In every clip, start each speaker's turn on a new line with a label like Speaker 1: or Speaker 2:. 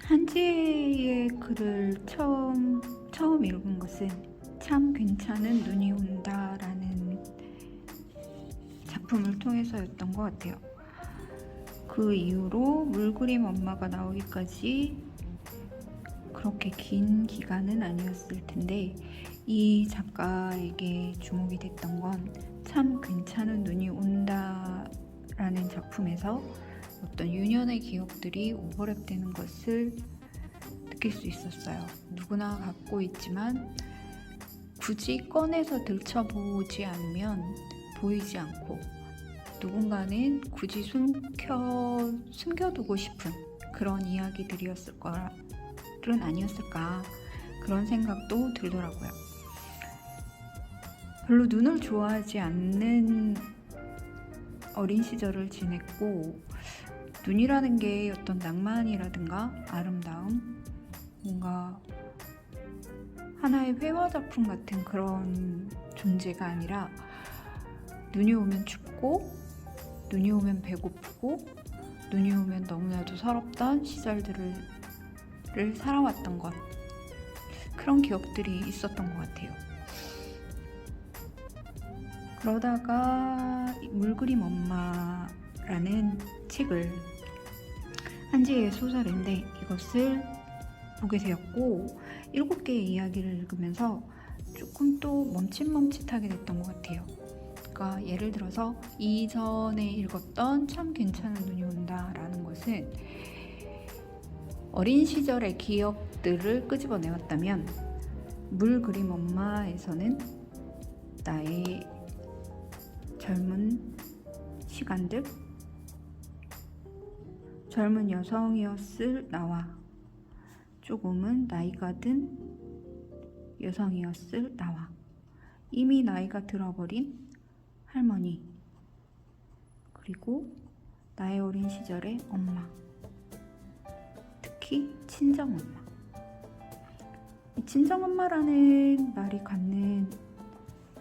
Speaker 1: 한지의 글을 처음 읽은 것은 참 괜찮은 눈이 온다라는 작품을 통해서였던 것 같아요. 그 이후로 물그림 엄마가 나오기까지 그렇게 긴 기간은 아니었을 텐데, 이 작가에게 주목이 됐던 건 참 괜찮은 눈이 온다라는 작품에서 어떤 유년의 기억들이 오버랩되는 것을 느낄 수 있었어요. 누구나 갖고 있지만 굳이 꺼내서 들춰보지 않으면 보이지 않고, 누군가는 굳이 숨겨두고 싶은 그런 이야기들이었을 거는 아니었을까, 그런 생각도 들더라고요. 별로 눈을 좋아하지 않는 어린 시절을 지냈고, 눈이라는 게 어떤 낭만이라든가 아름다움, 뭔가 하나의 회화 작품 같은 그런 존재가 아니라, 눈이 오면 춥고, 눈이 오면 배고프고, 눈이 오면 너무나도 서럽던 시절들을 살아왔던 것, 그런 기억들이 있었던 것 같아요. 그러다가 물그림 엄마라는 책을, 한지의 소설인데 이것을 보게 되었고, 7개의 이야기를 읽으면서 조금 또 멈칫멈칫하게 됐던 것 같아요. 그러니까 예를 들어서 이전에 읽었던 참 괜찮은 눈이 온다라는 것은 어린 시절의 기억들을 끄집어내었다면, 물그림 엄마에서는 나의 젊은 시간들, 젊은 여성이었을 나와, 조금은 나이가 든 여성이었을 나와, 이미 나이가 들어버린 할머니, 그리고 나의 어린 시절의 엄마, 특히 친정엄마. 이 친정엄마라는 말이 갖는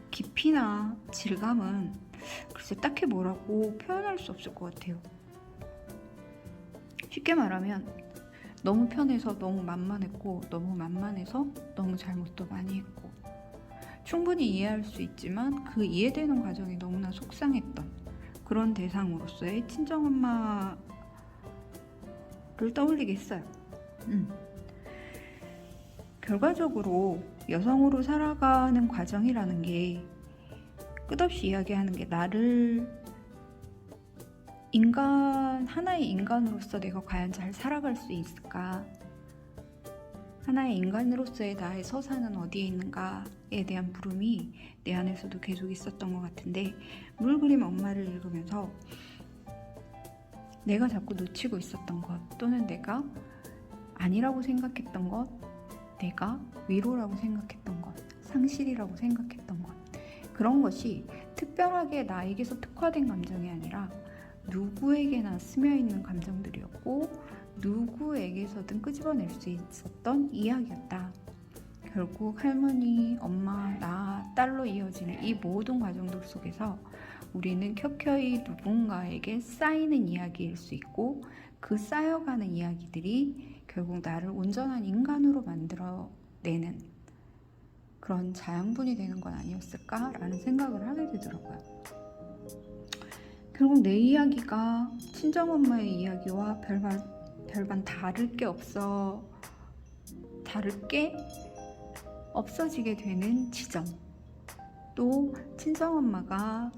Speaker 1: 깊이나 질감은 글쎄 딱히 뭐라고 표현할 수 없을 것 같아요. 쉽게 말하면 너무 편해서 너무 만만했고, 너무 만만해서 너무 잘못도 많이 했고, 충분히 이해할 수 있지만 그 이해되는 과정이 너무나 속상했던 그런 대상으로서의 친정엄마를 떠올리게 했어요. 결과적으로 여성으로 살아가는 과정이라는 게, 끝없이 이야기하는 게 나를 하나의 인간으로서 내가 과연 잘 살아갈 수 있을까? 하나의 인간으로서의 나의 서사는 어디에 있는가에 대한 물음이 내 안에서도 계속 있었던 것 같은데, 물그림 엄마를 읽으면서 내가 자꾸 놓치고 있었던 것, 또는 내가 아니라고 생각했던 것, 내가 위로라고 생각했던 것, 상실이라고 생각했던 것, 그런 것이 특별하게 나에게서 특화된 감정이 아니라 누구에게나 스며있는 감정들이었고, 누구에게서든 끄집어낼 수 있었던 이야기였다. 결국 할머니, 엄마, 나, 딸로 이어지는 이 모든 과정들 속에서 우리는 켜켜이 누군가에게 쌓이는 이야기일 수 있고, 그 쌓여가는 이야기들이 결국 나를 온전한 인간으로 만들어내는 그런 자양분이 되는 건 아니었을까라는 생각을 하게 되더라고요. 결국 내 이야기가 친정엄마의 이야기와 별반 다를 게 없어지게 되는 지점, 또 친정엄마가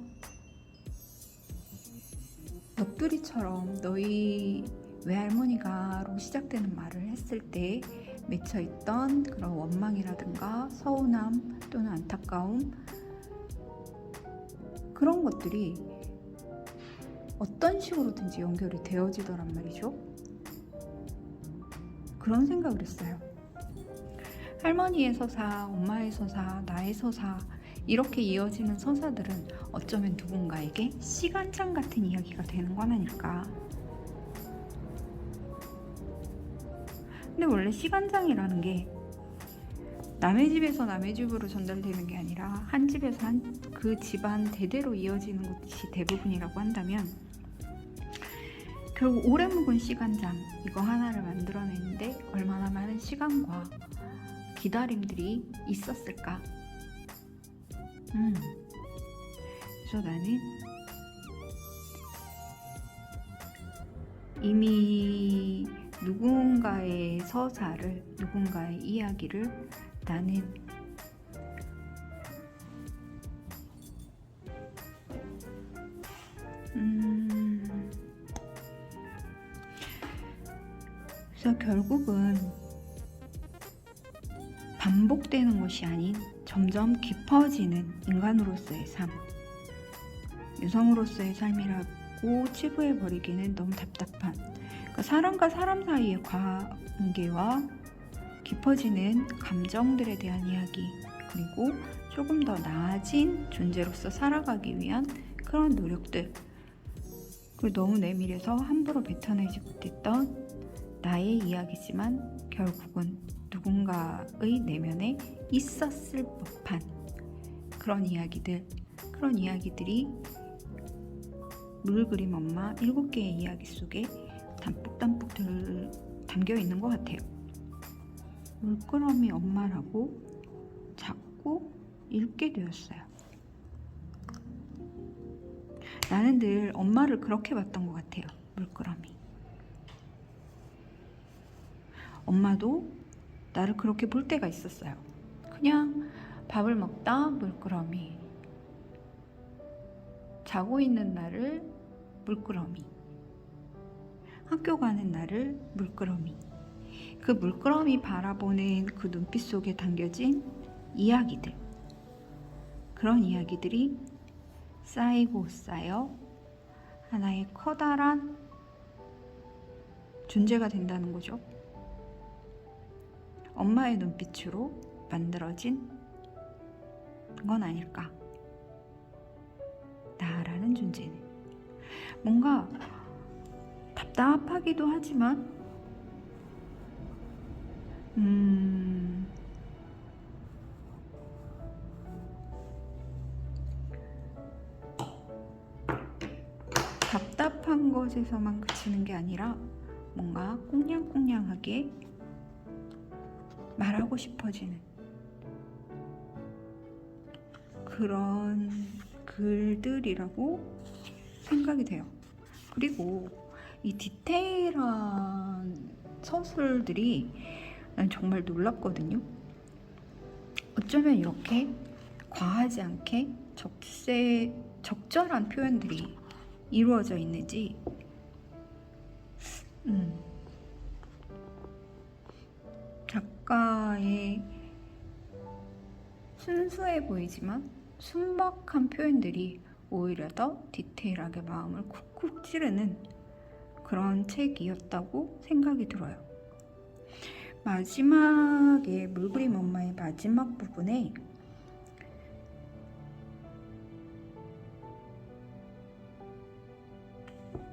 Speaker 1: 넋두리처럼 너희 외할머니가로 시작되는 말을 했을 때 맺혀있던 그런 원망이라든가 서운함 또는 안타까움, 그런 것들이 어떤 식으로든지 연결이 되어지더란 말이죠. 그런 생각을 했어요. 할머니의 서사, 엄마의 서사, 나의 서사, 이렇게 이어지는 서사들은 어쩌면 누군가에게 시간장 같은 이야기가 되는 건 아닐까. 근데 원래 시간장이라는 게 남의 집에서 남의 집으로 전달되는 게 아니라 한 집에서 그 집안 대대로 이어지는 것이 대부분이라고 한다면, 결국 오래 묵은 시간장 이거 하나를 만들어내는데 얼마나 많은 시간과 기다림들이 있었을까? 그래서 나는 이미 누군가의 서사를, 누군가의 이야기를 나는 그래서 결국은 반복되는 것이 아닌 점점 깊어지는 인간으로서의 삶, 여성으로서의 삶이라고 치부해버리기는 너무 답답한, 그러니까 사람과 사람 사이의 관계와 깊어지는 감정들에 대한 이야기, 그리고 조금 더 나아진 존재로서 살아가기 위한 그런 노력들, 그리고 너무 내밀해서 함부로 뱉어내지 못했던 나의 이야기지만 결국은 누군가의 내면에 있었을 법한 그런 이야기들이 물그림 엄마 7개의 이야기 속에 담뿍담뿍 담겨 있는 것 같아요. 물끄러미 엄마라고 자꾸 읽게 되었어요. 나는 늘 엄마를 그렇게 봤던 것 같아요. 물끄러미. 엄마도 나를 그렇게 볼 때가 있었어요. 그냥 밥을 먹다 물끄러미, 자고 있는 나를 물끄러미, 학교 가는 나를 물끄러미. 그 물끄러미 바라보는 그 눈빛 속에 담겨진 이야기들, 그런 이야기들이 쌓이고 쌓여 하나의 커다란 존재가 된다는 거죠. 엄마의 눈빛으로 만들어진 건 아닐까? 나라는 존재는 뭔가 답답하기도 하지만 답답한 것에서만 그치는 게 아니라 뭔가 꽁냥꽁냥하게 말하고 싶어지는 그런 글들이라고 생각이 돼요. 그리고 이 디테일한 서술들이 난 정말 놀랐거든요. 어쩌면 이렇게 과하지 않게 적절한 표현들이 이루어져 있는지 작가의 순수해 보이지만 순박한 표현들이 오히려 더 디테일하게 마음을 쿡쿡 찌르는 그런 책이었다고 생각이 들어요. 마지막에 물그림 엄마의 마지막 부분에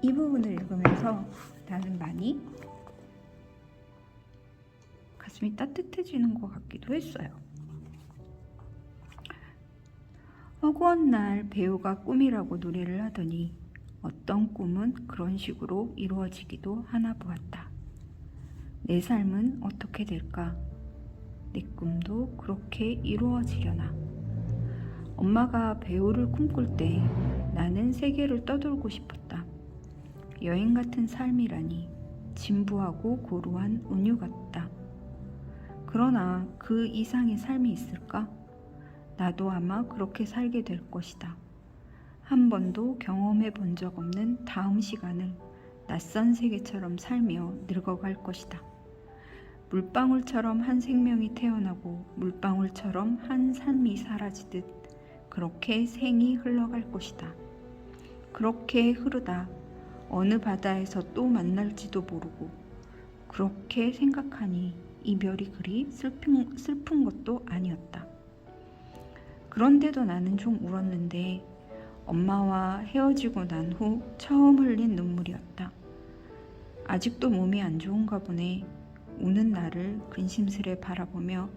Speaker 1: 이 부분을 읽으면서 나는 많이 가슴이 따뜻해지는 것 같기도 했어요. 허구한 날 배우가 꿈이라고 노래를 하더니 어떤 꿈은 그런 식으로 이루어지기도 하나 보았다. 내 삶은 어떻게 될까? 내 꿈도 그렇게 이루어지려나? 엄마가 배우를 꿈꿀 때 나는 세계를 떠돌고 싶었다. 여행 같은 삶이라니 진부하고 고루한 운유 같다. 그러나 그 이상의 삶이 있을까? 나도 아마 그렇게 살게 될 것이다. 한 번도 경험해 본 적 없는 다음 시간을 낯선 세계처럼 살며 늙어갈 것이다. 물방울처럼 한 생명이 태어나고 물방울처럼 한 삶이 사라지듯 그렇게 생이 흘러갈 것이다. 그렇게 흐르다 어느 바다에서 또 만날지도 모르고 그렇게 생각하니 이별이 그리 슬픈 것도 아니었다. 그런데도 나는 좀 울었는데 엄마와 헤어지고 난 후 처음 흘린 눈물이었다. 아직도 몸이 안 좋은가 보네. 우는 나를 근심스레 바라보며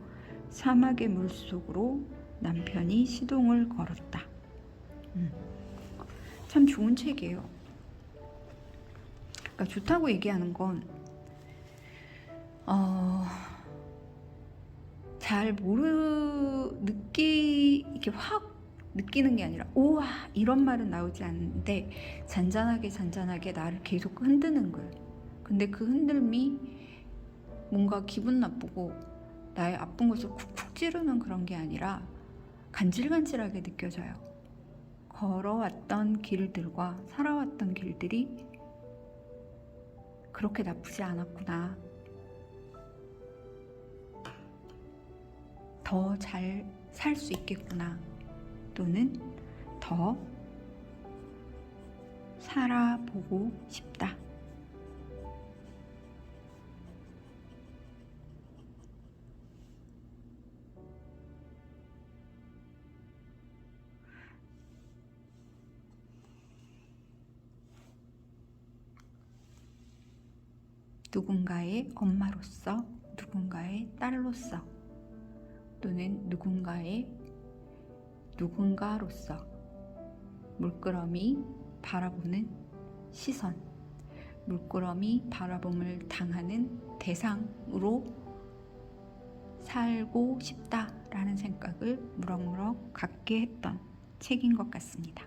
Speaker 1: 사막의 물속으로 남편이 시동을 걸었다. 참 좋은 책이에요. 그러니까 좋다고 얘기하는 건 잘 이렇게 확 느끼는 게 아니라 우와 이런 말은 나오지 않는데 잔잔하게 나를 계속 흔드는 거예요. 근데 그 흔들림이 뭔가 기분 나쁘고 나의 아픈 곳을 쿡쿡 찌르는 그런 게 아니라 간질간질하게 느껴져요. 걸어왔던 길들과 살아왔던 길들이 그렇게 나쁘지 않았구나. 더 잘 살 수 있겠구나. 또는 더 살아보고 싶다. 누군가의 엄마로서, 누군가의 딸로서, 또는 누군가로서 물끄러미 바라보는 시선, 물끄러미 바라봄을 당하는 대상으로 살고 싶다라는 생각을 무럭무럭 갖게 했던 책인 것 같습니다.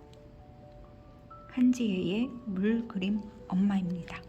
Speaker 1: 한지혜의 물그림 엄마입니다.